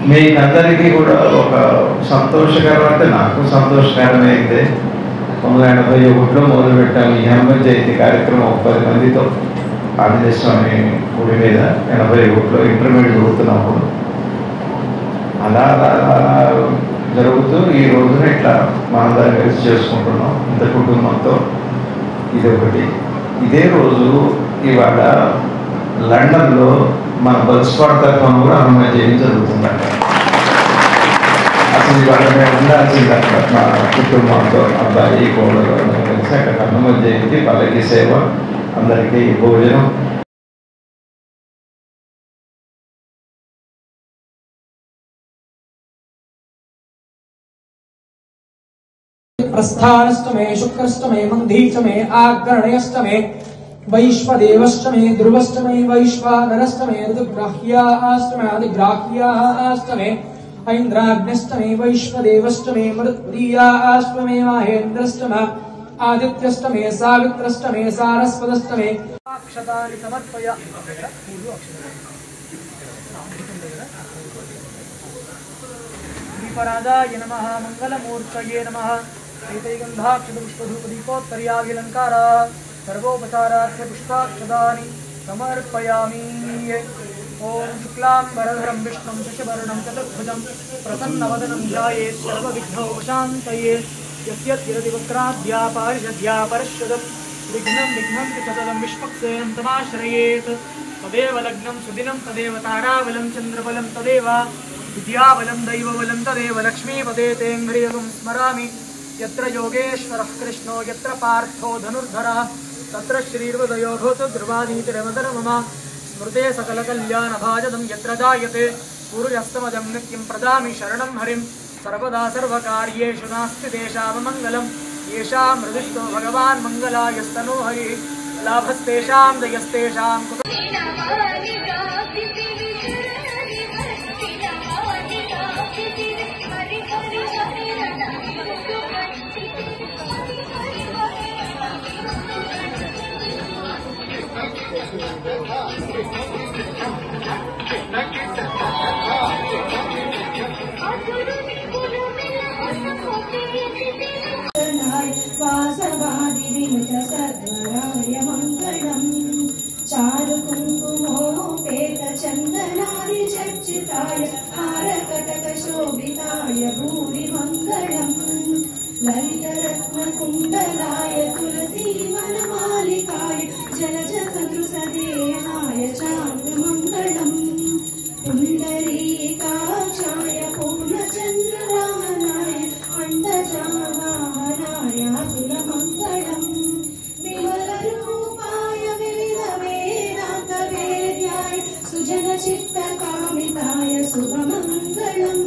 మీకందరికీ కూడా ఒక సంతోషకరం అంటే నాకు సంతోషకరమైతే 1981లో మొదలుపెట్టాము ఈ హనుమ జయంతి కార్యక్రమం 10 మందితో ఆంజనేయ స్వామి గుడి మీద 81లో ఇంటర్మీడియట్ చదువుతున్నప్పుడు అలా జరుగుతూ ఈ రోజున ఇట్లా మనందరం కలిసి చేసుకుంటున్నాం ఇంత కుటుంబంతో. ఇది ఒకటి. ఇదే రోజు ఇవాళ లండన్లో మన బస్పాట్ తరఫున కూడా హనుమ జయంతి జరుగుతుందంట. అసలు ఇవాళ మేము ఉండాల్సిందంట మా కుటుంబంతో అబ్బాయి కోడలు కలిసి అక్కడ హనుమ జయంతి వాళ్ళకి సేవ అందరికీ భోజనం. प्रस्थानष्टमे शुक्रष्टमे मंधीष्टमे आग्रणेष्टमे वैश्वदेवष्टमे ध्रुवष्टमे वैश्वानरष्टमे ऋतुग्राह्याष्टमे अधिग्राह्याष्टमे ऐन्द्राग्निष्टमे वैश्वदेवष्टमे मरुत्प्रियाष्टमे माहेन्द्रष्टमे आदित्यष्टमे सावित्रष्टमे सारस्वतष्टमे अक्षतानि समर्पय दीपराजाय नमः मंगलमूर्तये नमः ऐतैगन्धाक्षतपुष्पधूपदीपोत्तर्याभिलङ्कार सर्वोपचारार्थ पुष्पाक्षतानि समर्पयामि। ॐ शुक्लाम्बरधरं विष्णुं शशिवर्णं चतुर्भुजं प्रसन्नवदनं ध्यायेत् सर्वविघ्नोपशान्तये यस्य तिरतिवक्राद्या पारिषद्या परश्वदं विघ्नं च सततं विष्पक्सेनं तमाश्रयेत्। तदेव लग्नं सुदिनं तदेव ताराबलं चन्द्रबलं तदेव विद्याबलं दैवबलं तदेव लक्ष्मीपदे तेऽङ्घ्रियं स्मरामि। यत्र योगेश्वरः कृष्णो यत्र पार्थो धनुर्धरः तत्र श्रीर्वदयो भूतो ध्रुवानीतिरवदर मम स्मृते सकलकल्याणभाजनं यत्र जायते पूर्यस्तमजं नित्यं प्रदामि शरणं हरिं सर्वदा सर्वकार्येषु नास्ति तेषाममङ्गलं येषां हृदिस्थो भगवान् मङ्गलायस्तनो हरिः लाभस्तेषां दयस्तेषां वासवादि विनुत सद्वराय मङ्गलम् चारु कुङ्कुमोपेत चन्दनादि चर्चिताय हारकटक शोभिताय भूरि मङ्गलम् ललितरत्नकुण्डलाय तुलसी वनमालिकाय जलज सदृशदेहाय चारुमङ्गलम् पुण्डरीकाक्षाय पूर्णचन्द्रवाहनाय अण्डजावाहनाय अतुलमङ्गलम् विमलरूपाय विविधवेदान्तवेद्याय सुजनचित्तकामिताय शुभमङ्गलम्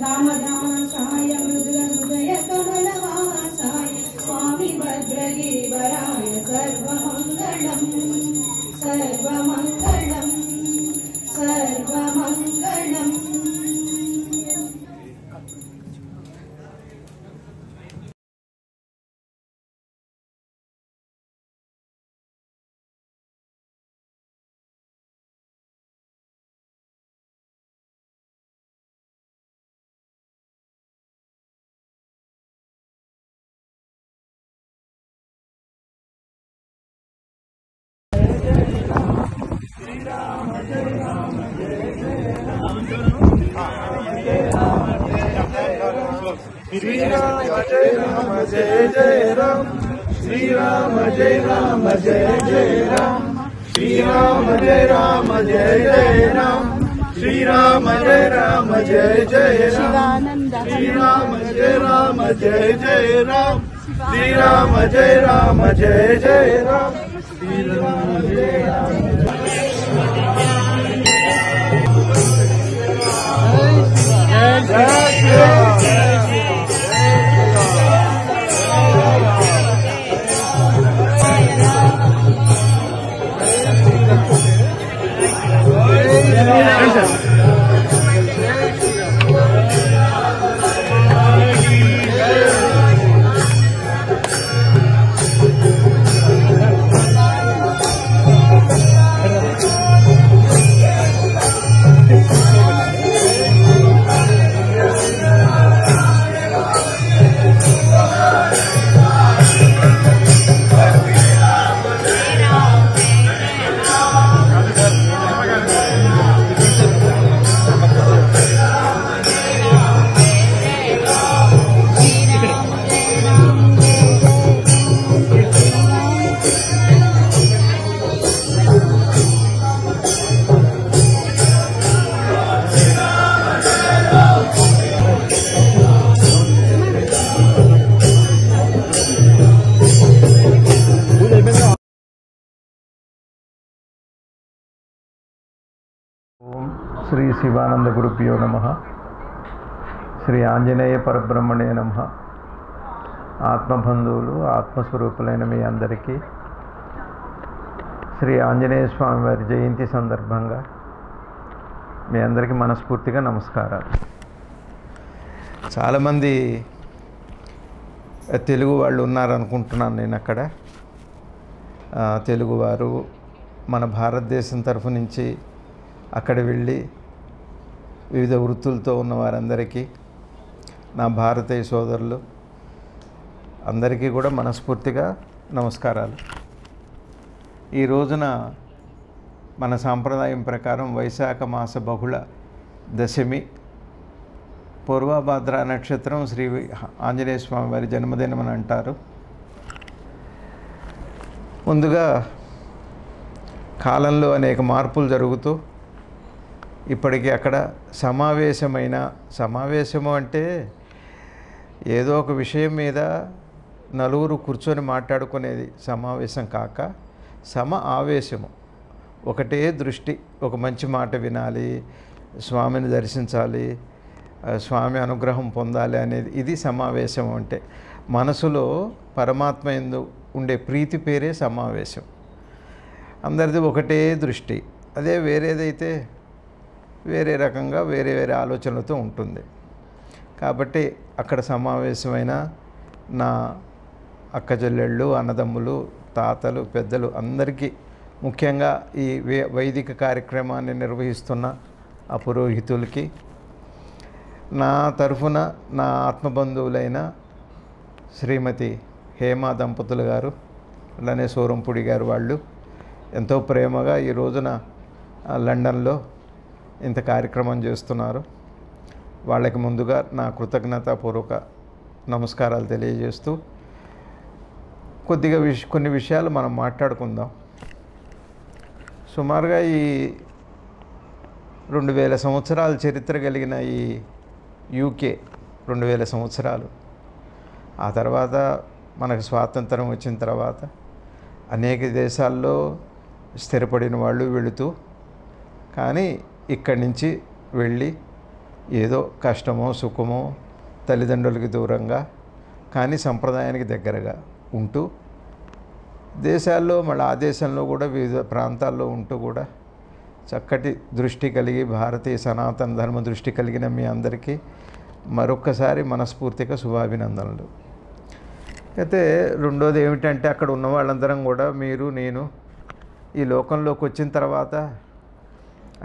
रामदासाय मृदुलहृदयकमलवासाय स्वामी भद्रगीवराय सर्वमङ्गलम् सर्वमङ्गलम् सर्वमङ्गलम्। श्री राम जय राम जय जय राम श्री राम जय राम जय जय राम श्री राम जय राम जय जय राम श्री राम जय राम जय जय राम श्री राम जय राम जय जय राम श्री राम जय राम जय जय राम श्री राम जय राम శ్రీ శివానంద గురుభ్యో నమః. శ్రీ ఆంజనేయ పరబ్రహ్మణే నమః. ఆత్మబంధువులు ఆత్మస్వరూపులైన మీ అందరికీ శ్రీ ఆంజనేయ స్వామి వారి జయంతి సందర్భంగా మీ అందరికీ మనస్ఫూర్తిగా నమస్కారాలు. చాలామంది తెలుగు వాళ్ళు ఉన్నారనుకుంటున్నాను నేను అక్కడ. తెలుగువారు మన భారతదేశం తరఫు నుంచి అక్కడ వెళ్ళి వివిధ వృత్తులతో ఉన్న వారందరికీ, నా భారతీయ సోదరులు అందరికీ కూడా మనస్ఫూర్తిగా నమస్కారాలు. ఈ రోజున మన సాంప్రదాయం ప్రకారం వైశాఖ మాస బహుళ దశమి, పూర్వభాద్ర నక్షత్రం, శ్రీ ఆంజనేయ స్వామి వారి జన్మదినం అని అంటారు. ముందుగా కాలంలో అనేక మార్పులు జరుగుతూ ఇప్పటికీ అక్కడ సమావేశము అంటే ఏదో ఒక విషయం మీద నలుగురు కూర్చొని మాట్లాడుకునేది సమావేశం కాక ఆవేశము, ఒకటే దృష్టి, ఒక మంచి మాట వినాలి, స్వామిని దర్శించాలి, స్వామి అనుగ్రహం పొందాలి అనేది ఇది సమావేశం. అంటే మనసులో పరమాత్మ యందు ఉండే ప్రీతి పేరే సమావేశం. అందరిది ఒకటే దృష్టి. అదే వేరేదైతే వేరే రకంగా వేరే వేరే ఆలోచనలతో ఉంటుంది. కాబట్టి అక్కడ సమావేశమైన నా అక్క చెల్లెళ్ళు, అన్నదమ్ములు, తాతలు, పెద్దలు అందరికీ, ముఖ్యంగా ఈ వైదిక కార్యక్రమాన్ని నిర్వహిస్తున్న ఆ పురోహితులకి, నా తరఫున నా ఆత్మబంధువులైన శ్రీమతి హేమ దంపతులు గారు, అలానే సోరంపుడి గారు, వాళ్ళు ఎంతో ప్రేమగా ఈ రోజున లండన్లో ఇంత కార్యక్రమం చేస్తున్నారు. వాళ్ళకి ముందుగా నా కృతజ్ఞతాపూర్వక నమస్కారాలు తెలియజేస్తూ కొన్ని విషయాలు మనం మాట్లాడుకుందాం. సుమారుగా ఈ 2000 సంవత్సరాల చరిత్ర కలిగిన ఈ యూకే 2000 సంవత్సరాలు, ఆ తర్వాత మనకు స్వాతంత్రం వచ్చిన తర్వాత అనేక దేశాల్లో స్థిరపడిన వాళ్ళు వెళుతూ, కానీ ఇక్కడి నుంచి వెళ్ళి ఏదో కష్టమో సుఖమో తల్లిదండ్రులకి దూరంగా కానీ సంప్రదాయానికి దగ్గరగా ఉంటూ, దేశాల్లో మళ్ళీ ఆ దేశంలో కూడా వివిధ ప్రాంతాల్లో ఉంటూ కూడా చక్కటి దృష్టి కలిగి, భారతీయ సనాతన ధర్మ దృష్టి కలిగిన మీ అందరికీ మరొక్కసారి మనస్ఫూర్తిగా శుభాభినందనలు. అయితే రెండోది ఏమిటంటే, అక్కడ ఉన్న వాళ్ళందరం కూడా, మీరు నేను ఈ లోకంలోకి వచ్చిన తర్వాత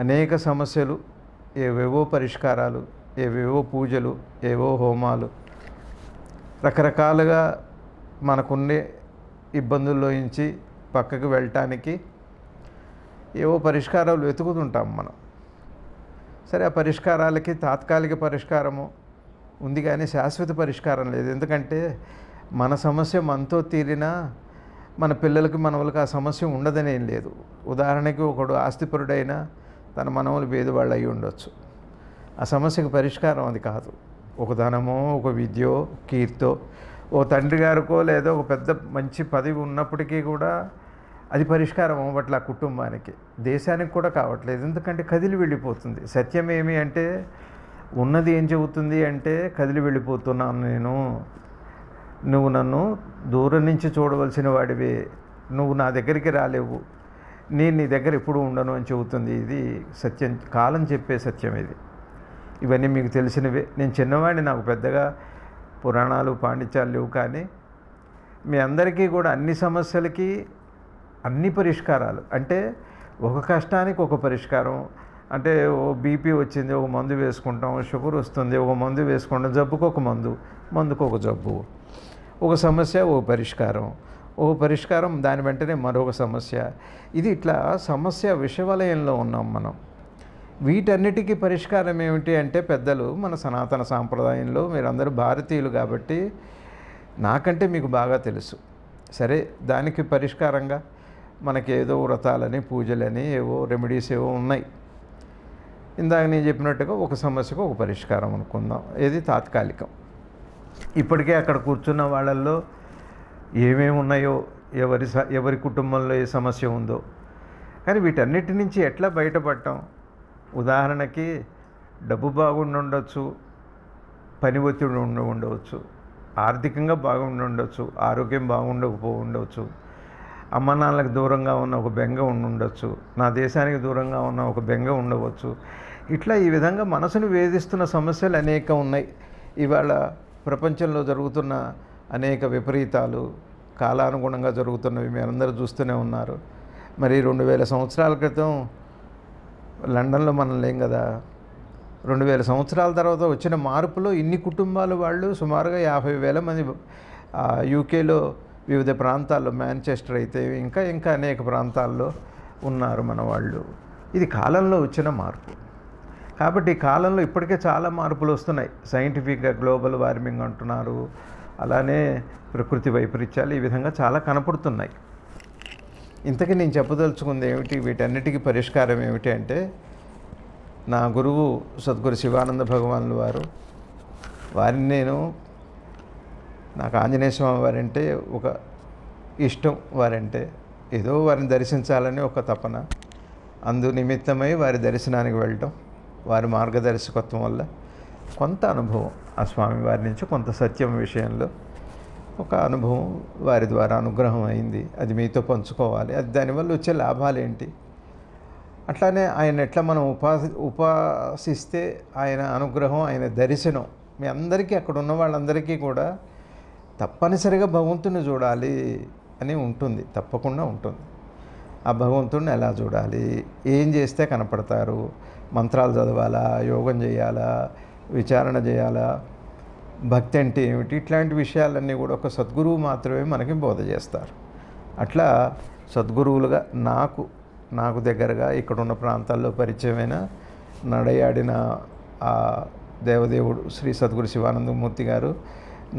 అనేక సమస్యలు, ఏవేవో పరిష్కారాలు, ఏవేవో పూజలు, ఏవో హోమాలు, రకరకాలుగా మనకుండే ఇబ్బందుల్లో నుంచి పక్కకు వెళ్ళటానికి ఏవో పరిష్కారాలు వెతుకుతుంటాం మనం. సరే, ఆ పరిష్కారాలకి తాత్కాలిక పరిష్కారము ఉంది కానీ శాశ్వత పరిష్కారం లేదు. ఎందుకంటే మన సమస్య మనతో తీరినా మన పిల్లలకి మనవలకి ఆ సమస్య ఉండదని ఏం లేదు. ఉదాహరణకి ఒకడు ఆస్తిపరుడైనా తన మనవలు పేదవాళ్ళు అయి ఉండొచ్చు. ఆ సమస్యకు పరిష్కారం అది కాదు. ఒక ధనమో, ఒక విద్యో, కీర్తో, ఓ తండ్రి గారికో లేదా ఒక పెద్ద మంచి పదవి ఉన్నప్పటికీ కూడా అది పరిష్కారం అవ్వట్లే ఆ కుటుంబానికి, దేశానికి కూడా కావట్లేదు. ఎందుకంటే కదిలి వెళ్ళిపోతుంది. సత్యం ఏమి అంటే, ఉన్నది ఏం చెబుతుంది అంటే, కదిలి వెళ్ళిపోతున్నాను నేను, నువ్వు నన్ను దూరం నుంచి చూడవలసిన వాడివే, నువ్వు నా దగ్గరికి రాలేవు, నేను నీ దగ్గర ఎప్పుడు ఉండను అని చెబుతుంది. ఇది సత్యం, కాలం చెప్పే సత్యం ఇది. ఇవన్నీ మీకు తెలిసినవే. నేను చిన్నవాడిని, నాకు పెద్దగా పురాణాలు పాండిత్యాలు లేవు. కానీ మీ అందరికీ కూడా అన్ని సమస్యలకి అన్ని పరిష్కారాలు, అంటే ఒక కష్టానికి ఒక పరిష్కారం. అంటే ఓ బీపీ వచ్చింది, ఒక మందు వేసుకుంటాం, షుగర్ వస్తుంది, ఒక మందు వేసుకుంటాం, జబ్బుకు ఒక మందుకు ఒక జబ్బు, ఒక సమస్య ఓ పరిష్కారం, దాని వెంటనే మరొక సమస్య. ఇది ఇట్లా సమస్య విషవలయంలో ఉన్నాం మనం. వీటన్నిటికీ పరిష్కారం ఏమిటి అంటే, పెద్దలు మన సనాతన సాంప్రదాయంలో, మీరందరూ భారతీయులు కాబట్టి నాకంటే మీకు బాగా తెలుసు. సరే, దానికి పరిష్కారంగా మనకి ఏదో వ్రతాలని, పూజలని, ఏవో రెమెడీస్ ఏవో ఉన్నాయి. ఇందాక నేను చెప్పినట్టుగా ఒక సమస్యకు ఒక పరిష్కారం అనుకుందాం, ఏది తాత్కాలికం. ఇప్పటికే అక్కడ కూర్చున్న వాళ్ళల్లో ఏమేమి ఉన్నాయో, ఎవరి కుటుంబంలో ఏ సమస్య ఉందో, కానీ వీటన్నిటి నుంచి ఎట్లా బయటపడటం, ఉదాహరణకి డబ్బు బాగుండి ఉండొచ్చు, పని ఒత్తిడి ఉండవచ్చు, ఆర్థికంగా బాగుండి ఉండొచ్చు, ఆరోగ్యం ఉండవచ్చు, అమ్మ నాన్నలకు దూరంగా ఉన్న ఒక బెంగ ఉండొచ్చు, నా దేశానికి దూరంగా ఉన్న ఒక బెంగ ఉండవచ్చు. ఇట్లా ఈ విధంగా మనసును వేధిస్తున్న సమస్యలు అనేక ఉన్నాయి. ఇవాళ ప్రపంచంలో జరుగుతున్న అనేక విపరీతాలు కాలానుగుణంగా జరుగుతున్నవి మీరందరూ చూస్తూనే ఉన్నారు. మరి 2000 సంవత్సరాల క్రితం లండన్లో మనం లేం కదా. 2000 సంవత్సరాల తర్వాత వచ్చిన మార్పులో ఇన్ని కుటుంబాలు వాళ్ళు సుమారుగా 50,000 మంది యూకేలో వివిధ ప్రాంతాల్లో, మాంచెస్టర్ అయితే ఇంకా అనేక ప్రాంతాల్లో ఉన్నారు మన వాళ్ళు. ఇది కాలంలో వచ్చిన మార్పు. కాబట్టి ఈ కాలంలో ఇప్పటికే చాలా మార్పులు వస్తున్నాయి. సైంటిఫిక్గా గ్లోబల్ వార్మింగ్ అంటున్నారు, అలానే ప్రకృతి వైపరీత్యాలు ఈ విధంగా చాలా కనపడుతున్నాయి. ఇంతకీ నేను చెప్పదలుచుకుంది ఏమిటి, వీటన్నిటికీ పరిష్కారం ఏమిటి అంటే, నా గురువు సద్గురు శివానంద భగవానులు వారిని నాకు ఆంజనేయ స్వామి వారంటే ఒక ఇష్టం. వారంటే ఏదో వారిని దర్శించాలని ఒక తపన. అందు నిమిత్తమై వారి దర్శనానికి వెళ్ళటం, వారి మార్గదర్శకత్వం వల్ల కొంత అనుభవం, ఆ స్వామి వారి నుంచి కొంత సత్యం విషయంలో ఒక అనుభవం వారి ద్వారా అనుగ్రహం అయింది. అది మీతో పంచుకోవాలి. అది దానివల్ల వచ్చే లాభాలు ఏంటి, అట్లానే ఆయన ఎట్లా మనం ఉపాసిస్తే ఆయన అనుగ్రహం, ఆయన దర్శనం మీ అందరికీ, అక్కడ ఉన్న వాళ్ళందరికీ కూడా తప్పనిసరిగా భగవంతుని చూడాలి అని ఉంటుంది, తప్పకుండా ఉంటుంది. ఆ భగవంతుడిని ఎలా చూడాలి, ఏం చేస్తే కనపడతారు, మంత్రాలు చదవాలా, యోగం చేయాలా, విచారణ చేయాలా, భక్తి అంటే ఏమిటి, ఇట్లాంటి విషయాలన్నీ కూడా ఒక సద్గురువు మాత్రమే మనకి బోధ చేస్తారు. అట్లా సద్గురువులుగా నాకు దగ్గరగా ఇక్కడున్న ప్రాంతాల్లో పరిచయమైన నడయాడిన ఆ దేవదేవుడు శ్రీ సద్గురు శివానందమూర్తి గారు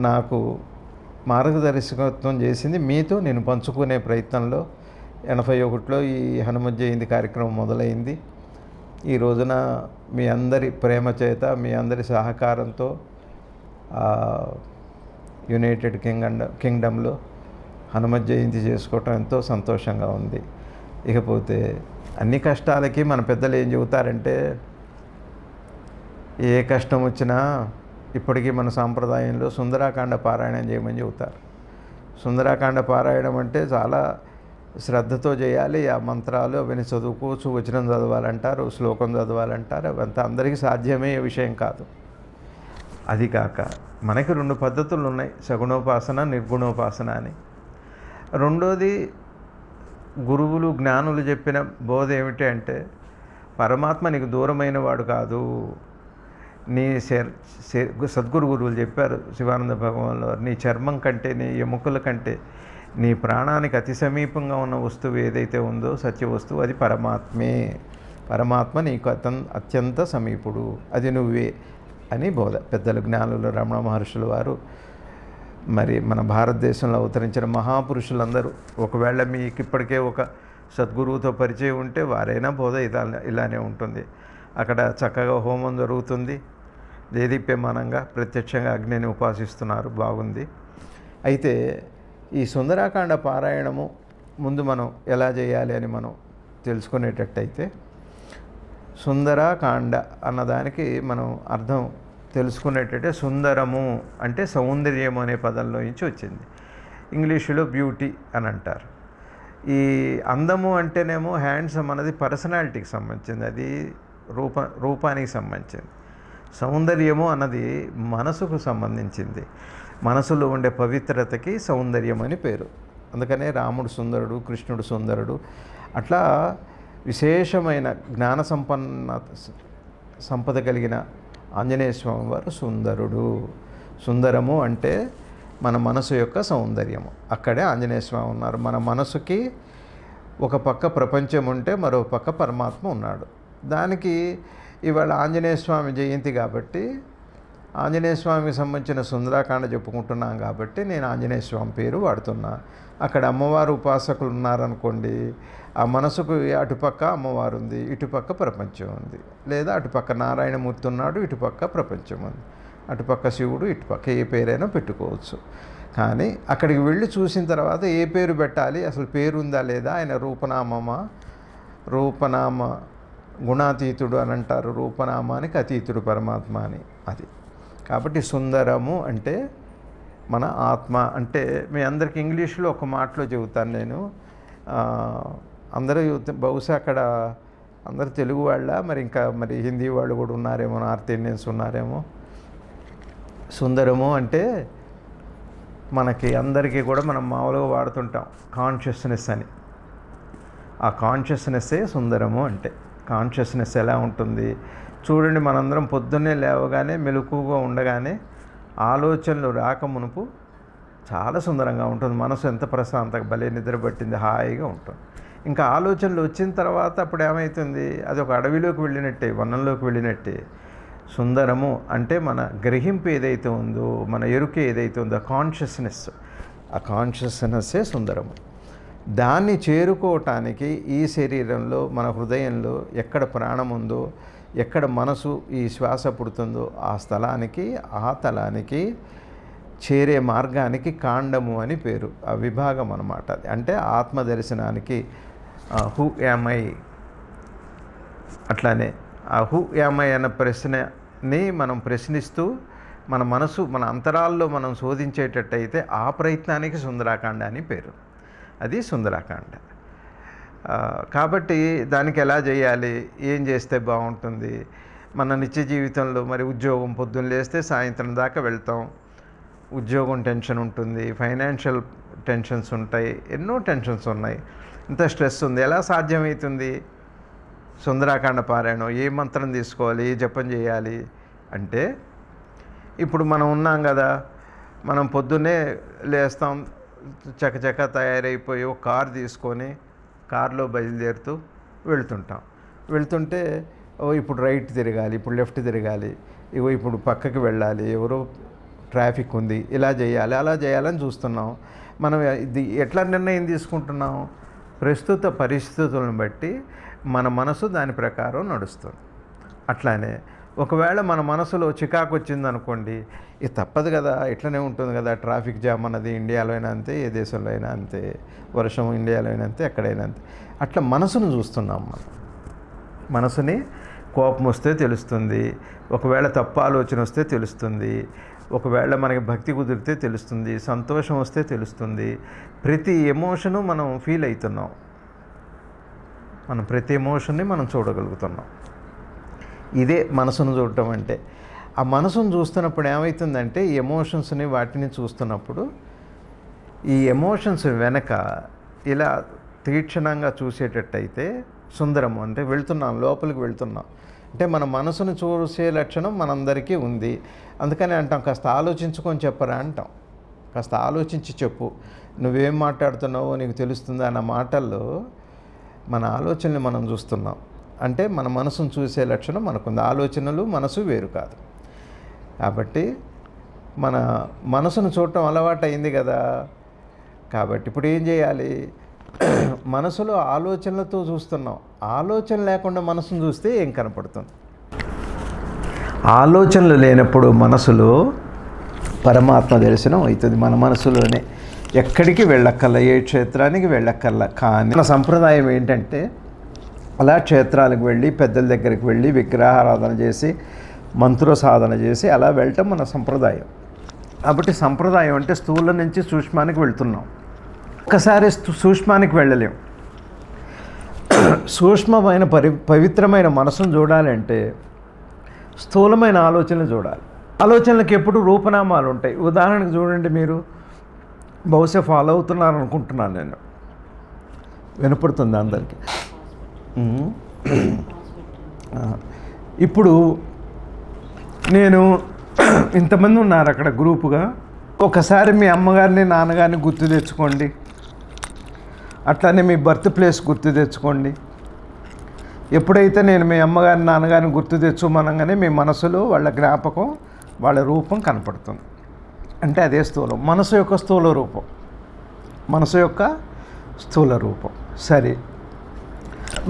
నాకు మార్గదర్శకత్వం చేసింది. మీతో నేను పంచుకునే ప్రయత్నంలో 81లో ఈ హనుమత్ జయంతి కార్యక్రమం మొదలైంది. ఈ రోజున మీ అందరి ప్రేమ చేత, మీ అందరి సహకారంతో యునైటెడ్ కింగ్డమ్లో హనుమత్ జయంతి చేసుకోవటం ఎంతో సంతోషంగా ఉంది. ఇకపోతే అన్ని కష్టాలకి మన పెద్దలు ఏం చెబుతారంటే, ఏ కష్టం వచ్చినా ఇప్పటికీ మన సాంప్రదాయంలో సుందరాకాండ పారాయణం చేయమని చెబుతారు. సుందరాకాండ పారాయణం అంటే చాలా శ్రద్ధతో చేయాలి. ఆ మంత్రాలు అవన్నీ చదువుకోవచ్చు, వచనం చదవాలంటారు, శ్లోకం చదవాలంటారు. అవంతా అందరికీ సాధ్యమయ్యే విషయం కాదు. అది కాక మనకి 2 పద్ధతులు ఉన్నాయి, సగుణోపాసన, నిర్గుణోపాసన అని. రెండోది గురువులు జ్ఞానులు చెప్పిన బోధ ఏమిటి అంటే, పరమాత్మ నీకు దూరమైన వాడు కాదు. నీ సద్గురు గురువులు చెప్పారు శివానంద భగవానుల వారు, నీ చర్మం కంటే, నీ ఎముకల కంటే, నీ ప్రాణానికి అతి సమీపంగా ఉన్న వస్తువు ఏదైతే ఉందో సత్య వస్తువు, అది పరమాత్మే. పరమాత్మ నీకు అత్యంత సమీపుడు, అది నువ్వే అని బోధ. పెద్దలు జ్ఞానులు రమణ మహర్షుల వారు, మరి మన భారతదేశంలో అవతరించిన మహాపురుషులందరూ, ఒకవేళ మీకు ఇప్పటికే ఒక సద్గురువుతో పరిచయం ఉంటే వారైనా బోధ ఇలానే ఉంటుంది. అక్కడ చక్కగా హోమం జరుగుతుంది, దేదీప్యమానంగా ప్రత్యక్షంగా అగ్నిని ఉపాసిస్తున్నారు, బాగుంది. అయితే ఈ సుందరాకాండ పారాయణము ముందు మనం ఎలా చేయాలి అని మనం తెలుసుకునేటట్టయితే, సుందరాకాండ అన్నదానికి మనం అర్థం తెలుసుకునేటట్టే, సుందరము అంటే సౌందర్యము అనే పదంలో నుంచి వచ్చింది. ఇంగ్లీషులో బ్యూటీ అని అంటారు. ఈ అందము అంటేనేమో హ్యాండ్సమ్ అన్నది పర్సనాలిటీకి సంబంధించింది, అది రూపానికి సంబంధించింది. సౌందర్యము అన్నది మనసుకు సంబంధించింది, మనసులో ఉండే పవిత్రతకి సౌందర్యం అని పేరు. అందుకనే రాముడు సుందరుడు, కృష్ణుడు సుందరుడు. అట్లా విశేషమైన జ్ఞాన సంపద కలిగిన ఆంజనేయ స్వామి వారు సుందరుడు. సుందరము అంటే మన మనసు యొక్క సౌందర్యము. అక్కడే ఆంజనేయ స్వామి ఉన్నారు. మన మనసుకి ఒక పక్క ప్రపంచం ఉంటే మరో పక్క పరమాత్మ ఉన్నాడు. దానికి ఇవాళ ఆంజనేయ స్వామి జయంతి కాబట్టి ఆంజనేయ స్వామికి సంబంధించిన సుందరాకాండ చెప్పుకుంటున్నాం కాబట్టి నేను ఆంజనేయ స్వామి పేరు వాడుతున్నా. అక్కడ అమ్మవారు ఉపాసకులు ఉన్నారనుకోండి, ఆ మనసుకు అటుపక్క అమ్మవారు ఉంది, ఇటుపక్క ప్రపంచం ఉంది. లేదా అటుపక్క నారాయణమూర్తి ఉన్నాడు, ఇటుపక్క ప్రపంచం ఉంది, అటుపక్క శివుడు, ఇటుపక్క ఏ పేరైనా పెట్టుకోవచ్చు. కానీ అక్కడికి వెళ్ళి చూసిన తర్వాత ఏ పేరు పెట్టాలి, అసలు పేరు ఉందా లేదా, ఆయన రూపనామ గుణాతీతుడు అని అంటారు, రూపనామానికి అతీతుడు పరమాత్మ అని. అది కాబట్టి సుందరము అంటే మన ఆత్మ. అంటే మీ అందరికి ఇంగ్లీష్లో ఒక మాటలో చెబుతాను నేను. అందరూ బహుశా అక్కడ అందరూ తెలుగు వాళ్ళ, మరి హిందీ వాళ్ళు కూడా ఉన్నారేమో, నార్త్ ఇండియన్స్ ఉన్నారేమో. సుందరము అంటే మనకి అందరికీ కూడా మనం మామూలుగా వాడుతుంటాం కాన్షియస్నెస్ అని. ఆ కాన్షియస్నెస్సే సుందరము అంటే. కాన్షియస్నెస్ ఎలా ఉంటుంది చూడండి, మనందరం పొద్దున్నే లేవగానే మెలకువగా ఉండగానే ఆలోచనలు రాకమునుపు చాలా సుందరంగా ఉంటుంది. మనసు ఎంత ప్రశాంతంగా భలే నిద్ర పట్టింది, హాయిగా ఉంటుంది. ఇంకా ఆలోచనలు వచ్చిన తర్వాత అప్పుడు ఏమవుతుంది, అది ఒక అడవిలోకి వెళ్ళినట్టే, వనంలోకి వెళ్ళినట్టే. సుందరము అంటే మన గ్రహింపు ఏదైతే ఉందో, మన ఎరుక ఏదైతే ఉందో, కాన్షియస్నెస్, ఆ కాన్షియస్నెస్సే సుందరము. దాన్ని చేరుకోవటానికి ఈ శరీరంలో, మన హృదయంలో ఎక్కడ ప్రాణం ఉందో, ఎక్కడ మనసు ఈ శ్వాస పుడుతుందో ఆ స్థలానికి, ఆ తలానికి చేరే మార్గానికి కాండము అని పేరు. ఆ విభాగం అన్నమాట. అంటే ఆత్మదర్శనానికి హూ యామ్ ఐ. అట్లానే ఆ హూ యామ్ ఐ అన్న ప్రశ్నని మనం ప్రశ్నిస్తూ మన మనసు, మన అంతరాల్లో మనం శోధించేటట్టయితే ఆ ప్రయత్నానికి సుందరాకాండ అని పేరు. అది సుందరాకాండ. కాబట్టి దానికి ఎలా చేయాలి, ఏం చేస్తే బాగుంటుంది? మన నిత్య జీవితంలో మరి ఉద్యోగం పొద్దున్న లేస్తే సాయంత్రం దాకా వెళ్తాం, ఉద్యోగం టెన్షన్ ఉంటుంది, ఫైనాన్షియల్ టెన్షన్స్ ఉంటాయి, ఎన్నో టెన్షన్స్ ఉన్నాయి, ఇంత స్ట్రెస్ ఉంది. ఎలా సాధ్యమవుతుంది? సుందరాకాండ పారాయణం. ఏ మంత్రం తీసుకోవాలి, ఏ జపం చేయాలి అంటే, ఇప్పుడు మనం ఉన్నాం కదా, మనం పొద్దున్నే లేస్తాం, చకచక తయారైపోయి ఒక కారు తీసుకొని కారులో బయలుదేరుతూ వెళ్తుంటే ఇప్పుడు రైట్ తిరగాలి, ఇప్పుడు లెఫ్ట్ తిరగాలి, ఇప్పుడు పక్కకి వెళ్ళాలి, ఎవరో ట్రాఫిక్ ఉంది, ఇలా చేయాలి, అలా చేయాలని చూస్తున్నాం. మనం ఇది ఎట్లా నిర్ణయం తీసుకుంటున్నాం? ప్రస్తుత పరిస్థితులను బట్టి మన మనసు దాని ప్రకారం నడుస్తుంది. అట్లానే ఒకవేళ మన మనసులో చికాకు వచ్చిందనుకోండి, ఇది తప్పదు కదా, ఇట్లనే ఉంటుంది కదా, ట్రాఫిక్ జామ్ అన్నది ఇండియాలో అయినా అంతే, ఏ దేశంలో అయినా అంతే, వర్షం ఇండియాలో అయినా అంతే, ఎక్కడైనా అంతే. అట్లా మనసును చూస్తున్నాం. మనం మనసుని కోపం వస్తే తెలుస్తుంది, ఒకవేళ తప్పు ఆలోచన వస్తే తెలుస్తుంది, ఒకవేళ మనకి భక్తి కుదిరితే తెలుస్తుంది, సంతోషం వస్తే తెలుస్తుంది. ప్రతి ఎమోషను మనం ఫీల్ అవుతున్నాం, మనం ప్రతి ఎమోషన్ని మనం చూడగలుగుతున్నాం. ఇదే మనసును చూడటం అంటే. ఆ మనసును చూస్తున్నప్పుడు ఏమవుతుందంటే, ఈ ఎమోషన్స్ని వాటిని చూస్తున్నప్పుడు ఈ ఎమోషన్స్ వెనక ఇలా తీక్షణంగా చూసేటట్టయితే సుందరము అంటే వెళ్తున్నాం, లోపలికి వెళ్తున్నాం. అంటే మన మనసును చూసే లక్షణం మనందరికీ ఉంది. అందుకని అంటాం, కాస్త ఆలోచించుకొని చెప్పరా అంటాం. కాస్త ఆలోచించి చెప్పు, నువ్వేం మాట్లాడుతున్నావో నీకు తెలుస్తుందా అన్న మాటల్లో మన ఆలోచనని మనం చూస్తున్నాం. అంటే మన మనసును చూసే లక్షణం మనకుంది. ఆలోచనలు మనసు వేరు కాదు. కాబట్టి మన మనసును చూడటం అలవాటు అయింది కదా. కాబట్టి ఇప్పుడు ఏం చేయాలి? మనసులో ఆలోచనలతో చూస్తున్నాం, ఆలోచన లేకుండా మనసును చూస్తే ఏం కనపడుతుంది? ఆలోచనలు లేనప్పుడు మనసులో పరమాత్మ దర్శనం అవుతుంది. మన మనసులోనే, ఎక్కడికి వెళ్ళక్కర్లా, ఏ క్షేత్రానికి వెళ్ళక్కర్లా. కానీ మన సంప్రదాయం ఏంటంటే, అలా క్షేత్రాలకు వెళ్ళి, పెద్దల దగ్గరికి వెళ్ళి, విగ్రహారాధన చేసి, మంత్ర సాధన చేసి అలా వెళ్ళటం మన సంప్రదాయం. కాబట్టి సంప్రదాయం అంటే స్థూలం నుంచి సూక్ష్మానికి వెళ్తున్నాం. ఒక్కసారి సూక్ష్మానికి వెళ్ళలేం. సూక్ష్మమైన పవిత్రమైన మనసును చూడాలంటే స్థూలమైన ఆలోచనలు చూడాలి. ఆలోచనలకు ఎప్పుడు రూపనామాలు ఉంటాయి. ఉదాహరణకు చూడండి, మీరు బహుశా ఫాలో అవుతున్నారు అనుకుంటున్నాను నేను, వినపడుతుంది అందరికీ. ఇప్పుడు నేను ఇంతమంది ఉన్నారు అక్కడ గ్రూపుగా. ఒకసారి మీ అమ్మగారిని నాన్నగారిని గుర్తు తెచ్చుకోండి, అట్లానే మీ బర్త్ ప్లేస్ గుర్తు తెచ్చుకోండి. ఎప్పుడైతే నేను మీ అమ్మగారిని నాన్నగారిని గుర్తు తెచ్చుకోమనగానే మీ మనసులో వాళ్ళ జ్ఞాపకం, వాళ్ళ రూపం కనపడుతుంది. అంటే అదే స్థూలం, మనసు యొక్క స్థూల రూపం, మనసు యొక్క స్థూల రూపం. సరే,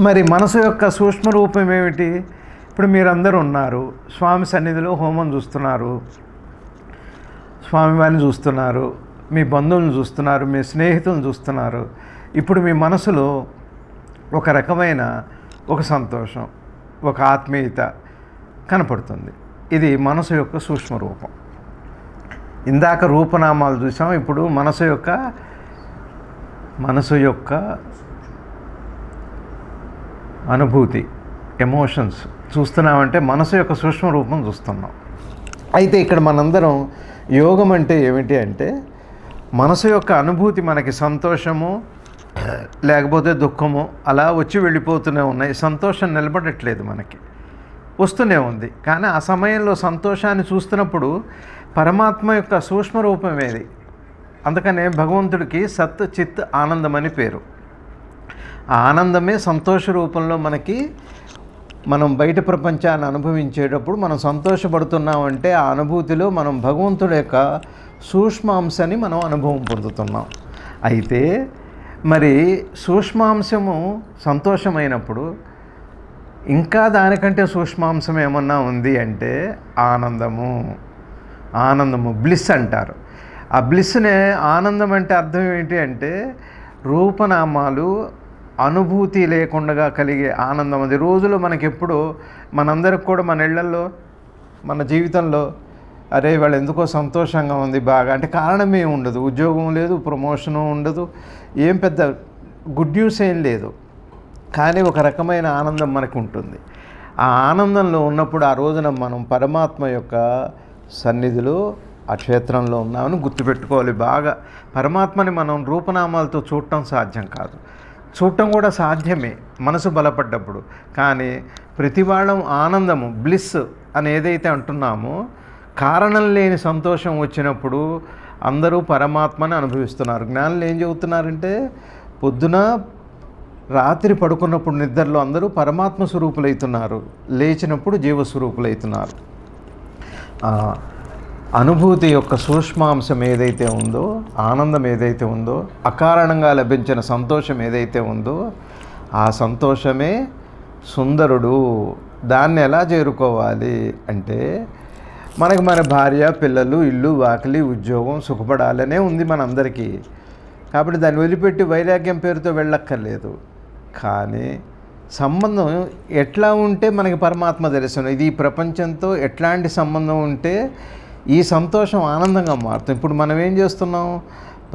మరి మనసు యొక్క సూక్ష్మ రూపం ఏమిటి? ఇప్పుడు మీరందరూ ఉన్నారు, స్వామి సన్నిధిలో హోమం చూస్తున్నారు, స్వామివారిని చూస్తున్నారు, మీ బంధువులను చూస్తున్నారు, మీ స్నేహితులను చూస్తున్నారు. ఇప్పుడు మీ మనసులో ఒక రకమైన ఒక సంతోషం, ఒక ఆత్మీయత కనపడుతుంది. ఇది మనసు యొక్క సూక్ష్మ రూపం. ఇందాక రూపనామాలు చూసాం, ఇప్పుడు మనసు యొక్క అనుభూతి, ఎమోషన్స్ చూస్తున్నామంటే మనసు యొక్క సూక్ష్మ రూపం చూస్తున్నాం. అయితే ఇక్కడ మనందరం యోగం అంటే ఏమిటి అంటే మనసు యొక్క అనుభూతి, మనకి సంతోషము లేకపోతే దుఃఖము అలా వచ్చి వెళ్ళిపోతూనే ఉన్నాయి. సంతోషం నిలబడట్లేదు, మనకి వస్తూనే ఉంది. కానీ ఆ సమయంలో సంతోషాన్ని చూస్తున్నప్పుడు పరమాత్మ యొక్క సూక్ష్మ రూపం ఏది? అందుకనే భగవంతుడికి సత్ చిత్ ఆనందం అని పేరు. ఆ ఆనందమే సంతోష రూపంలో మనం బయట ప్రపంచాన్ని అనుభవించేటప్పుడు మనం సంతోషపడుతున్నామంటే ఆ అనుభూతిలో మనం భగవంతుడి యొక్క సూక్ష్మాంశాన్ని మనం అనుభవం పొందుతున్నాం. అయితే మరి సూక్ష్మాంశము సంతోషమైనప్పుడు ఇంకా దానికంటే సూక్ష్మాంశం ఏమన్నా ఉంది అంటే ఆనందము బ్లిస్ అంటారు. ఆ బ్లిస్నే ఆనందం అంటే అర్థం ఏంటి అంటే రూపనామాలు అనుభూతి లేకుండా కలిగే ఆనందం. అది రోజులో మనకెప్పుడు మనందరికి కూడా మన ఇళ్లల్లో మన జీవితంలో అరే వాళ్ళు ఎందుకో సంతోషంగా ఉంది బాగా అంటే కారణమే ఉండదు. ఉద్యోగం లేదు, ప్రమోషను ఉండదు, ఏం పెద్ద గుడ్ న్యూస్ ఏం లేదు, కానీ ఒక రకమైన ఆనందం మనకు ఉంటుంది. ఆ ఆనందంలో ఉన్నప్పుడు ఆ రోజున మనం పరమాత్మ యొక్క సన్నిధిలో ఆ క్షేత్రంలో ఉన్నామని గుర్తుపెట్టుకోవాలి. బాగా పరమాత్మని మనం రూపనామాలతో చూడటం సాధ్యం కాదు, చూడటం కూడా సాధ్యమే మనసు బలపడ్డప్పుడు. కానీ ప్రతివాళ్ళం ఆనందము బ్లిస్ అని ఏదైతే అంటున్నామో కారణం లేని సంతోషం వచ్చినప్పుడు అందరూ పరమాత్మని అనుభవిస్తున్నారు. జ్ఞానులు ఏం చెబుతున్నారంటే పొద్దున రాత్రి పడుకున్నప్పుడు నిద్రలో అందరూ పరమాత్మ స్వరూపులవుతున్నారు, లేచినప్పుడు జీవస్వరూపులవుతున్నారు. అనుభూతి యొక్క సూక్ష్మాంశం ఏదైతే ఉందో, ఆనందం ఏదైతే ఉందో, అకారణంగా లభించిన సంతోషం ఏదైతే ఉందో ఆ సంతోషమే సుందరుడు. దాన్ని ఎలా చేరుకోవాలి అంటే మనకి మన భార్య పిల్లలు ఇల్లు వాకిలి ఉద్యోగం సుఖపడాలనే ఉంది మనందరికీ. కాబట్టి దాన్ని వదిలిపెట్టి వైరాగ్యం పేరుతో వెళ్ళక్కర్లేదు. కానీ సంబంధం ఎట్లా ఉంటే మనకి పరమాత్మ దర్శనం, ఇది ఈ ప్రపంచంతో ఎట్లాంటి సంబంధం ఉంటే ఈ సంతోషం ఆనందంగా మారుతుంది. ఇప్పుడు మనం ఏం చేస్తున్నాం,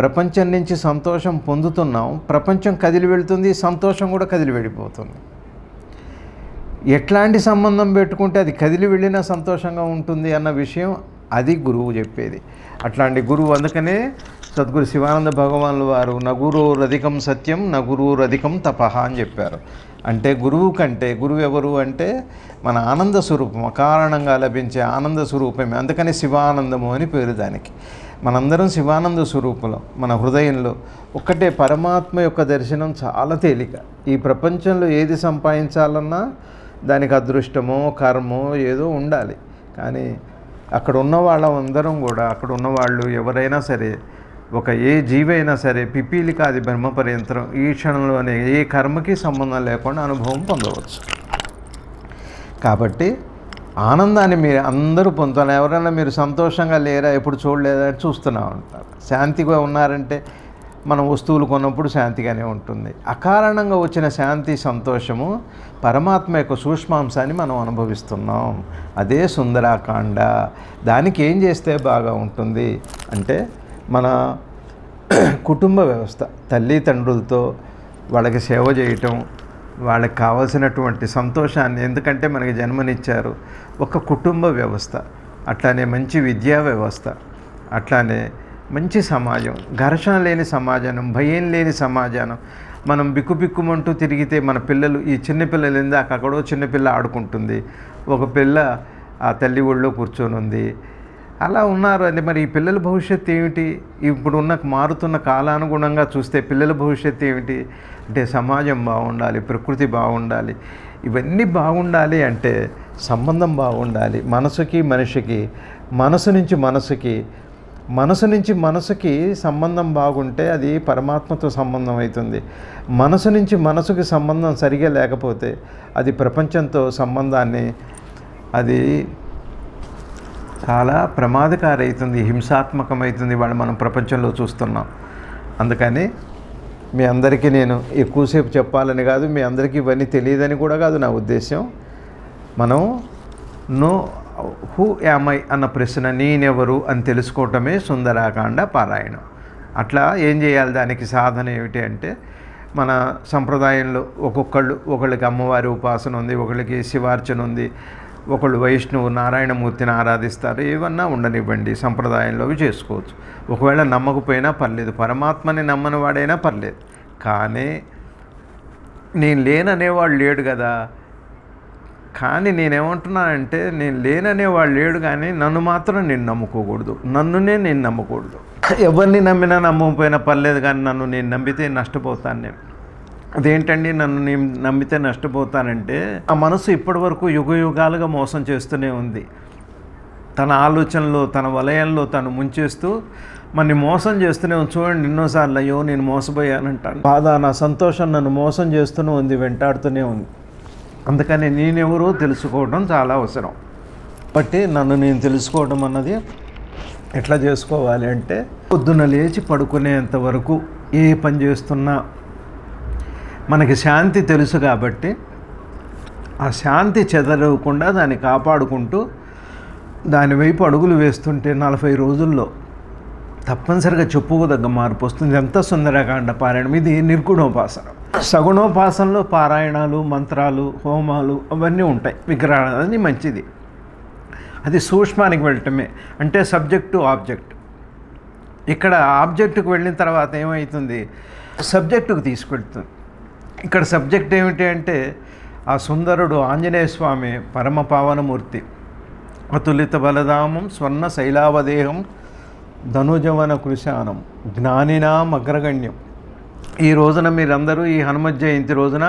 ప్రపంచం నుంచి సంతోషం పొందుతున్నాం, ప్రపంచం కదిలి వెళుతుంది, సంతోషం కూడా కదిలి వెళ్ళిపోతుంది. ఎట్లాంటి సంబంధం పెట్టుకుంటే అది కదిలి వెళ్ళినా సంతోషంగా ఉంటుంది అన్న విషయం అది గురువు చెప్పేది. అట్లాంటి గురువు, అందుకనే సద్గురు శివానంద భగవానుల వారు నగురోరధికం సత్యం నగురోరధికం తపహ అని చెప్పారు. అంటే గురువు కంటే గురువు ఎవరు అంటే మన ఆనంద స్వరూపం, అకారణంగా లభించే ఆనంద స్వరూపమే. అందుకని శివానందము అని పేరు దానికి. మనందరం శివానంద స్వరూపులం. మన హృదయంలో ఒక్కటే పరమాత్మ యొక్క దర్శనం చాలా తేలిక. ఈ ప్రపంచంలో ఏది సంపాదించాలన్నా దానికి అదృష్టమో కర్మో ఏదో ఉండాలి. కానీ అక్కడ ఉన్న వాళ్ళందరం కూడా, అక్కడ ఉన్నవాళ్ళు ఎవరైనా సరే, ఒక ఏ జీవైనా సరే పిపీలి కాది బ్రహ్మపర్యంతరం ఈ క్షణంలోనే ఏ కర్మకి సంబంధం లేకుండా అనుభవం పొందవచ్చు. కాబట్టి ఆనందాన్ని మీరు అందరూ పొందుతారు. ఎవరైనా మీరు సంతోషంగా లేరా, ఎప్పుడు చూడలేదా చూస్తూనే ఉంటారు. శాంతిగా ఉన్నారంటే మనం వస్తువులు కొన్నప్పుడు శాంతిగానే ఉంటుంది. అకారణంగా వచ్చిన శాంతి సంతోషము పరమాత్మ యొక్క సూక్ష్మాంశాన్ని మనం అనుభవిస్తున్నాం. అదే సుందరాకాండ. దానికి ఏం చేస్తే బాగా ఉంటుంది అంటే మన కుటుంబ వ్యవస్థ, తల్లిదండ్రులతో వాళ్ళకి సేవ చేయటం, వాళ్ళకి కావాల్సినటువంటి సంతోషాన్ని, ఎందుకంటే మనకి జన్మనిచ్చారు, ఒక కుటుంబ వ్యవస్థ, అట్లానే మంచి విద్యా వ్యవస్థ, అట్లానే మంచి సమాజం, ఘర్షణ లేని సమాజం, భయం లేని సమాజం. మనం బిక్కుబిక్కుమంటూ తిరిగితే మన పిల్లలు, ఈ చిన్నపిల్లలు ఇందాక అక్కడో చిన్నపిల్ల ఆడుకుంటుంది, ఒక పిల్ల ఆ తల్లి ఒళ్ళో కూర్చొని ఉంది, అలా ఉన్నారు. అంటే మరి ఈ పిల్లల భవిష్యత్తు ఏమిటి? ఇప్పుడున్న మారుతున్న కాలానుగుణంగా చూస్తే పిల్లల భవిష్యత్తు ఏమిటి అంటే సమాజం బాగుండాలి, ప్రకృతి బాగుండాలి, ఇవన్నీ బాగుండాలి అంటే సంబంధం బాగుండాలి. మనసుకి మనిషికి, మనసు నుంచి మనసుకి, మనసు నుంచి మనసుకి సంబంధం బాగుంటే అది పరమాత్మతో సంబంధం అవుతుంది. మనసు నుంచి మనసుకి సంబంధం సరిగా లేకపోతే అది ప్రపంచంతో సంబంధాన్ని, అది చాలా ప్రమాదకారి అవుతుంది, హింసాత్మకమవుతుంది. వాళ్ళు మనం ప్రపంచంలో చూస్తున్నాం. అందుకని మీ అందరికీ నేను ఎక్కువసేపు చెప్పాలని కాదు, మీ అందరికీ ఇవన్నీ తెలియదని కూడా కాదు నా ఉద్దేశం. మనం హూ యామ్ ఐ అన్న ప్రశ్న, నేనెవరు అని తెలుసుకోవటమే సుందరాకాండ పారాయణం. అట్లా ఏం చేయాలి, దానికి సాధన ఏమిటి అంటే, మన సంప్రదాయంలో ఒకళ్ళకి అమ్మవారి ఉపాసన ఉంది, ఒకళ్ళకి శివార్చన ఉంది, ఒకళ్ళు వైష్ణవు నారాయణమూర్తిని ఆరాధిస్తారు. ఏమన్నా ఉండనివ్వండి, సంప్రదాయంలో చేసుకోవచ్చు. ఒకవేళ నమ్మకపోయినా పర్లేదు, పరమాత్మని నమ్మని వాడైనా పర్లేదు. కానీ నేను లేననేవాడు లేడు కదా. కానీ నేనేమంటున్నానంటే, నేను లేననేవాడు లేడు, కానీ నన్ను మాత్రం నేను నమ్ముకోకూడదు, నేను నమ్మకూడదు. ఎవరిని నమ్మినా నమ్మకపోయినా పర్లేదు, కానీ నన్ను నేను నమ్మితే నష్టపోతాను. నేను అదేంటండి నన్ను నేను నమ్మితే నష్టపోతానంటే, ఆ మనసు ఇప్పటి వరకు యుగాలుగా మోసం చేస్తూనే ఉంది. తన ఆలోచనలో, తన వలయంలో తను ముంచేస్తూ మనని మోసం చేస్తూనే ఉంది. చూడండి, ఎన్నోసార్లు అయ్యో నేను మోసపోయానంటాను. బాధ, నా సంతోషం నన్ను మోసం చేస్తూనే ఉంది, వెంటాడుతూనే ఉంది. అందుకని నేనెవరో తెలుసుకోవడం చాలా అవసరం. బట్టి నన్ను నేను తెలుసుకోవడం అన్నది ఎట్లా చేసుకోవాలి అంటే, పొద్దున లేచి పడుకునేంత వరకు ఏ పని చేస్తున్నా మనకి శాంతి తెలుసు కాబట్టి, ఆ శాంతి చెదరకుండా దాన్ని కాపాడుకుంటూ దాని వైపు అడుగులు వేస్తుంటే 40 రోజుల్లో తప్పనిసరిగా చెప్పుకోదగ్గ మార్పు వస్తుంది. ఎంత సుందరకాండ పారాయణం. ఇది నిర్గుణోపాసన. సగుణోపాసనలో పారాయణాలు, మంత్రాలు, హోమాలు అవన్నీ ఉంటాయి, విగ్రహాలు, అది మంచిది. అది సూక్ష్మానికి వెళ్ళటమే, అంటే సబ్జెక్ట్ టు ఆబ్జెక్ట్. ఇక్కడ ఆబ్జెక్టుకు వెళ్ళిన తర్వాత ఏమవుతుంది, సబ్జెక్టుకు తీసుకెళ్తుంది. ఇక్కడ సబ్జెక్ట్ ఏమిటి అంటే, ఆ సుందరుడు ఆంజనేయ స్వామి పరమ పావనమూర్తి, అతులిత బలధామం స్వర్ణ శైలావదేహం ధనుజవన కృశానం జ్ఞానినాం అగ్రగణ్యం. ఈ రోజున మీరందరూ ఈ హనుమత్ జయంతి రోజున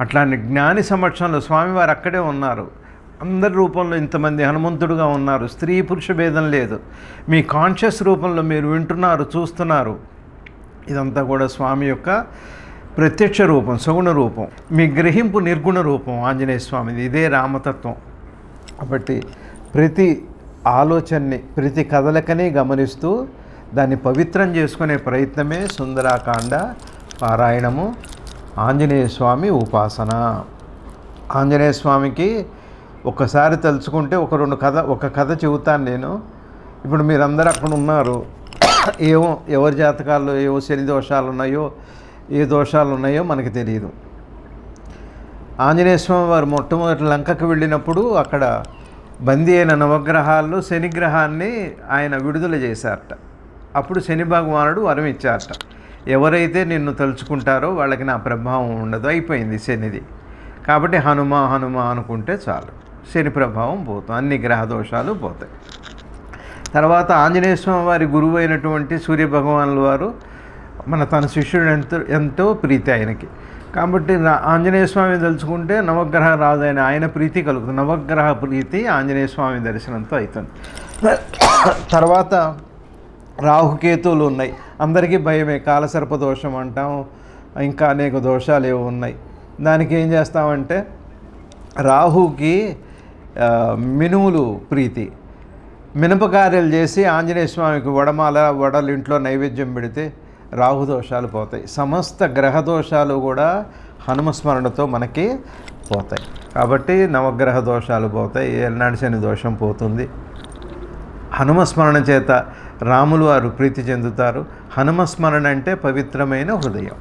అట్లాంటి జ్ఞాని సమక్షంలో స్వామివారు అక్కడే ఉన్నారు. అందరి రూపంలో ఇంతమంది హనుమంతుడుగా ఉన్నారు. స్త్రీ పురుష భేదం లేదు. మీ కాన్షియస్ రూపంలో మీరు వింటున్నారు, చూస్తున్నారు. ఇదంతా కూడా స్వామి యొక్క ప్రత్యక్ష రూపం, సగుణ రూపం. మీ గ్రహింపు నిర్గుణ రూపం ఆంజనేయ స్వామిది. ఇదే రామతత్వం. కాబట్టి ప్రతి ఆలోచనని, ప్రతి కదలికని గమనిస్తూ దాన్ని పవిత్రం చేసుకునే ప్రయత్నమే సుందరాకాండ పారాయణము, ఆంజనేయ స్వామి ఉపాసన. ఆంజనేయ స్వామికి ఒక్కసారి తలుచుకుంటే ఒక కథ చెబుతాను నేను. ఇప్పుడు మీరందరూ అక్కడ ఉన్నారు, ఏవో ఎవరి జాతకాల్లో ఏవో శని దోషాలు ఉన్నాయో, ఏ దోషాలు ఉన్నాయో మనకి తెలియదు. ఆంజనేయ స్వామి వారు మొట్టమొదటి లంకకు వెళ్ళినప్పుడు అక్కడ బందీ అయిన నవగ్రహాల్లో శనిగ్రహాన్ని ఆయన విడుదల చేశారట. అప్పుడు శని భగవానుడు వరం ఇచ్చారట, ఎవరైతే నిన్ను తలుచుకుంటారో వాళ్ళకి నా ప్రభావం ఉండదు, అయిపోయింది శనిది. కాబట్టి హనుమ అనుకుంటే చాలు, శని ప్రభావం పోతుంది, అన్ని గ్రహ దోషాలు పోతాయి. తర్వాత ఆంజనేయ స్వామి వారి గురువు అయినటువంటి సూర్యభగవానుల వారు తన శిష్యుడు ఎంతో ప్రీతి ఆయనకి. కాబట్టి ఆంజనేయ స్వామిని తలుచుకుంటే నవగ్రహ రాజు అయిన ఆయన ప్రీతి కలుగుతుంది. నవగ్రహ ప్రీతి ఆంజనేయ స్వామి దర్శనంతో అవుతుంది. తర్వాత రాహుకేతువులు ఉన్నాయి, అందరికీ భయమే. కాలసర్ప దోషం అంటాం, ఇంకా అనేక దోషాలు ఏవో ఉన్నాయి. దానికి ఏం చేస్తామంటే, రాహుకి మినుములు ప్రీతి, మినపకార్యలు చేసి ఆంజనేయ స్వామికి వడలు ఇంట్లో నైవేద్యం పెడితే రాహు దోషాలు పోతాయి. సమస్త గ్రహ దోషాలు కూడా హనుమస్మరణతో మనకి పోతాయి. కాబట్టి నవగ్రహ దోషాలు పోతాయి, ఏనాడు శని దోషం పోతుంది. హనుమస్మరణ చేత రాములు వారు ప్రీతి చెందుతారు. హనుమస్మరణ అంటే పవిత్రమైన హృదయం,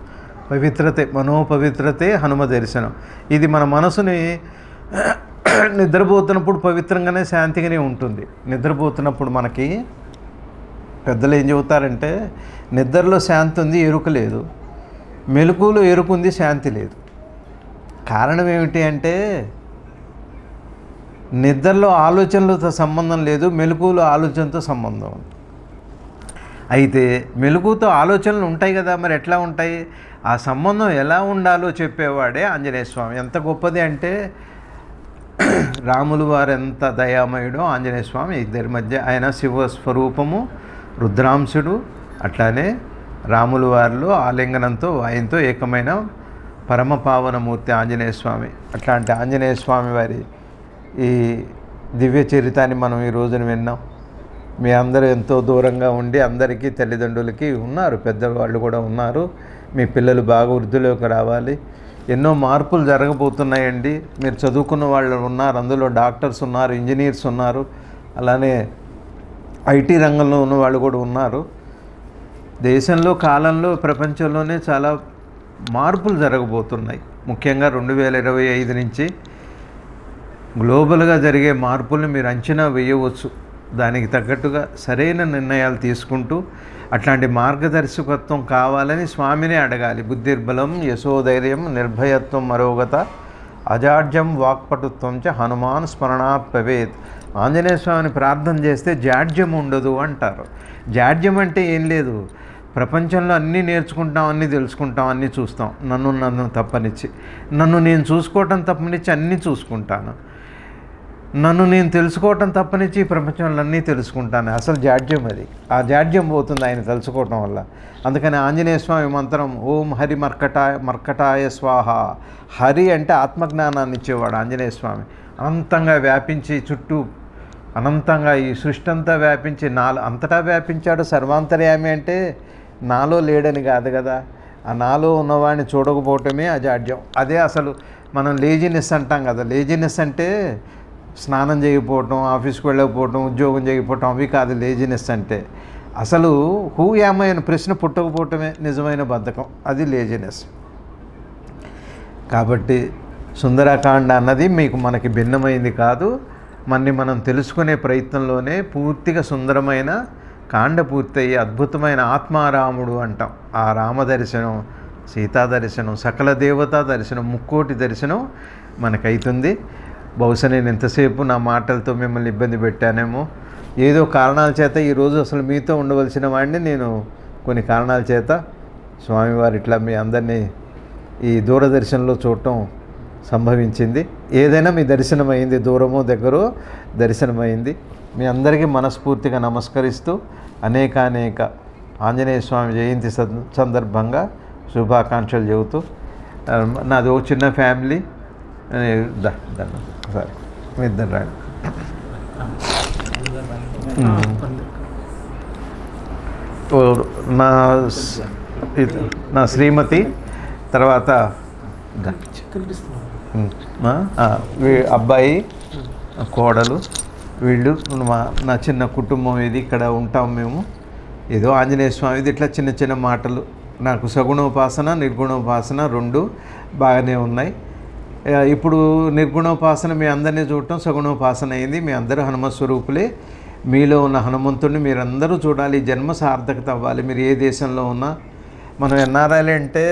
పవిత్రతే, మనోపవిత్రతే హనుమ దర్శనం. ఇది మన మనసుని నిద్రపోతున్నప్పుడు పవిత్రంగానే శాంతిగానే ఉంటుంది. నిద్రపోతున్నప్పుడు మనకి పెద్దలు ఏం చెబుతారంటే, నిద్రలో శాంతి ఉంది, ఎరుక లేదు. మెలకువలో ఎరుకుంది, శాంతి లేదు. కారణం ఏమిటి అంటే, నిద్రలో ఆలోచనలతో సంబంధం లేదు, మెలకువలో ఆలోచనతో సంబంధం ఉంది. అయితే మెలకువతో ఆలోచనలు ఉంటాయి కదా, మరి ఎట్లా ఉంటాయి? ఆ సంబంధం ఎలా ఉండాలో చెప్పేవాడే ఆంజనేయ స్వామి. ఎంత గొప్పది అంటే, రాములు వారు ఎంత దయామయుడో ఆంజనేయ స్వామి ఇద్దరి మధ్య. ఆయన శివస్వరూపము, రుద్రాంశుడు. అట్లానే రాములు వారిలో ఆలింగనంతో ఆయనతో ఏకమైన పరమ పావనమూర్తి ఆంజనేయ స్వామి. అట్లాంటి ఆంజనేయ స్వామి వారి ఈ దివ్య చరితాన్ని మనం ఈ రోజున విన్నాం. మీ అందరూ ఎంతో దూరంగా ఉండి, అందరికీ తల్లిదండ్రులకి ఉన్నారు, పెద్దవాళ్ళు కూడా ఉన్నారు. మీ పిల్లలు బాగా వృద్ధిలోకి రావాలి. ఎన్నో మార్పులు జరగబోతున్నాయండి. మీరు చదువుకున్న వాళ్ళు ఉన్నారు, అందులో డాక్టర్స్ ఉన్నారు, ఇంజనీర్స్ ఉన్నారు, అలానే ఐటీ రంగంలో ఉన్న వాళ్ళు కూడా ఉన్నారు. దేశంలో కాలంలో ప్రపంచంలోనే చాలా మార్పులు జరగబోతున్నాయి. ముఖ్యంగా 2025 నుంచి గ్లోబల్గా జరిగే మార్పుల్ని మీరు అంచనా వేయవచ్చు. దానికి తగ్గట్టుగా సరైన నిర్ణయాలు తీసుకుంటూ అట్లాంటి మార్గదర్శకత్వం కావాలని స్వామినే అడగాలి. బుద్ధిర్బలం యశోధైర్యం నిర్భయత్వం మరోగత అజాడ్యం వాక్పటుత్వం చ హనుమాన్ స్మరణాత్ భవేత్. ఆంజనేయ స్వామిని ప్రార్థన చేస్తే జాడ్యం ఉండదు అంటారు. జాడ్యం అంటే ఏం లేదు, ప్రపంచంలో అన్నీ నేర్చుకుంటాం, అన్నీ తెలుసుకుంటాం, అన్నీ చూస్తాం. నన్ను తప్పనిచ్చి, నన్ను నేను చూసుకోవటం తప్పనిచ్చి అన్నీ చూసుకుంటాను, నన్ను నేను తెలుసుకోవటం తప్పనిచ్చి ప్రపంచంలో అన్నీ తెలుసుకుంటాను. అసలు జాడ్యం అది. ఆ జాడ్యం పోతుంది ఆయన తెలుసుకోవటం వల్ల. అందుకని ఆంజనేయ స్వామి మంత్రం ఓం హరి మర్కటాయ స్వాహ. హరి అంటే ఆత్మజ్ఞానాన్ని ఇచ్చేవాడు ఆంజనేయ స్వామి. అనంతంగా వ్యాపించి చుట్టూ అనంతంగా ఈ సృష్టి అంతా వ్యాపించి అంతటా వ్యాపించాడు. సర్వాంతర్యామి అంటే నాలో లేడని కాదు కదా, ఆ నాలో ఉన్నవాడిని చూడకపోవటమే అజాడ్యం. అదే అసలు మనం లేజినెస్ అంటాం కదా. లేజినెస్ అంటే స్నానం చేయకపోవటం, ఆఫీస్కి వెళ్ళకపోవటం, ఉద్యోగం చేయకపోవటం, అవి కాదు లేజినెస్ అంటే. అసలు హూ యామ్ అనే ప్రశ్న పుట్టకపోవటమే నిజమైన బద్ధకం, అది లేజినెస్. కాబట్టి సుందరకాండ అన్నది మనకి భిన్నమైంది కాదు. మనం తెలుసుకునే ప్రయత్నంలోనే పూర్తిగా సుందరమైన కాండ పూర్తయ్యి అద్భుతమైన ఆత్మారాముడు అంటాం. ఆ రామ దర్శనం, సీతా దర్శనం, సకల దేవతా దర్శనం, ముక్కోటి దర్శనం మనకైతుంది. బహుశా నేను ఎంతసేపు నా మాటలతో మిమ్మల్ని ఇబ్బంది పెట్టానేమో. ఏదో కారణాల చేత ఈరోజు అసలు మీతో ఉండవలసిన వాడిని నేను కొన్ని కారణాల చేత స్వామివారు ఇట్లా మీ అందరినీ ఈ దూరదర్శనంలో చూడటం సంభవించింది. ఏదైనా మీ దర్శనమైంది, దూరమో దగ్గరో దర్శనమైంది. మీ అందరికీ మనస్ఫూర్తిగా నమస్కరిస్తూ అనేక ఆంజనేయ స్వామి జయంతి సందర్భంగా శుభాకాంక్షలు చెబుతూ, నాది ఓ చిన్న ఫ్యామిలీ. సరే మీ ఇద్దరు రాండి. నా శ్రీమతి, తర్వాత అబ్బాయి, కోడలు, వీళ్ళు నా చిన్న కుటుంబం. ఇది ఇక్కడ ఉంటాం మేము. ఏదో ఆంజనేయ స్వామిది ఇట్లా చిన్న చిన్న మాటలు. నాకు సగుణోపాసన నిర్గుణోపాసన రెండు బాగానే ఉన్నాయి. ఇప్పుడు నిర్గుణోపాసన మీ అందరినీ చూడటం సగుణోపాసన అయింది. మీ అందరూ హనుమత్ స్వరూపులే. మీలో ఉన్న హనుమంతుడిని మీరందరూ చూడాలి. జన్మ సార్థకత అవ్వాలి. మీరు ఏ దేశంలో ఉన్నా. మనం ఎన్ఆర్ఐలు అంటే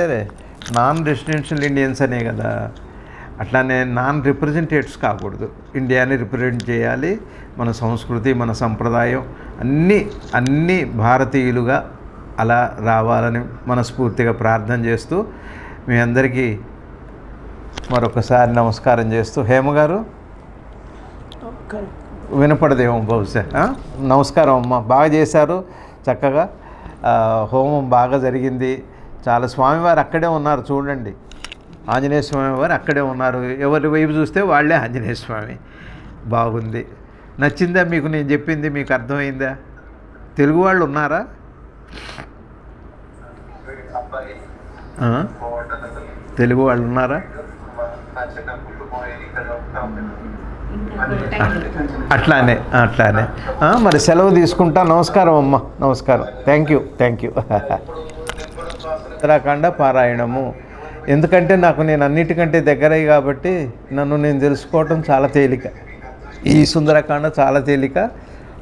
నాన్ రెసిడెన్షియల్ ఇండియన్స్ అనే కదా, అట్లానే నాన్ రిప్రజెంటేటివ్స్ కాకూడదు. ఇండియాని రిప్రజెంట్ చేయాలి. మన సంస్కృతి, మన సంప్రదాయం అన్నీ భారతీయులుగా అలా రావాలని మనస్ఫూర్తిగా ప్రార్థన చేస్తూ మీ అందరికీ మరొకసారి నమస్కారం చేస్తూ, హేమగారు వినపడదేమో బహుశా. నమస్కారం అమ్మ, బాగా చేశారు, చక్కగా హోమం బాగా జరిగింది. చాలా స్వామివారు అక్కడే ఉన్నారు చూడండి. ఆంజనేయ స్వామి వారు అక్కడే ఉన్నారు. ఎవరి వైపు చూస్తే వాళ్ళే ఆంజనేయ స్వామి. బాగుంది. నచ్చిందా మీకు నేను చెప్పింది? మీకు అర్థమైందా? తెలుగు వాళ్ళు ఉన్నారా? తెలుగు వాళ్ళు ఉన్నారా? అట్లానే మరి సెలవు తీసుకుంటా. నమస్కారం అమ్మ, నమస్కారం. Thank you. ఉత్తరాఖండ పారాయణము. ఎందుకంటే నేను అన్నిటికంటే దగ్గరయ్యి కాబట్టి నన్ను నేను తెలుసుకోవటం చాలా తేలిక. ఈ సుందరకాండ చాలా తేలిక.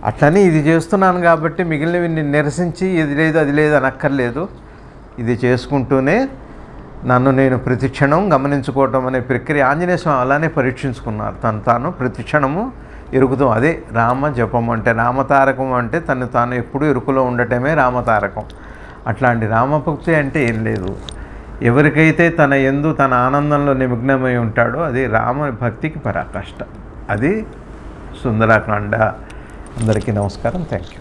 అట్లనే ఇది చేస్తున్నాను కాబట్టి మిగిలినవి నేను నిరసించి ఇది లేదు అది లేదు అనక్కర్లేదు. ఇది చేసుకుంటూనే నన్ను నేను ప్రతిక్షణం గమనించుకోవటం అనే ప్రక్రియ ఆంజనేయ స్వామి అలానే పరీక్షించుకున్నారు. తాను ప్రతిక్షణము ఎరుగుతాం. అదే రామ జపం అంటే, రామతారకం అంటే తాను ఎప్పుడూ ఎరుకులో ఉండటమే రామతారకం. అట్లాంటి రామభక్తి అంటే ఏం లేదు. ఎవరికైతే తన ఆనందంలో నిమగ్నమై ఉంటాడో అది రామ భక్తికి పరాకాష్ట. అది సుందరకాండ. అందరికీ నమస్కారం. Thank you.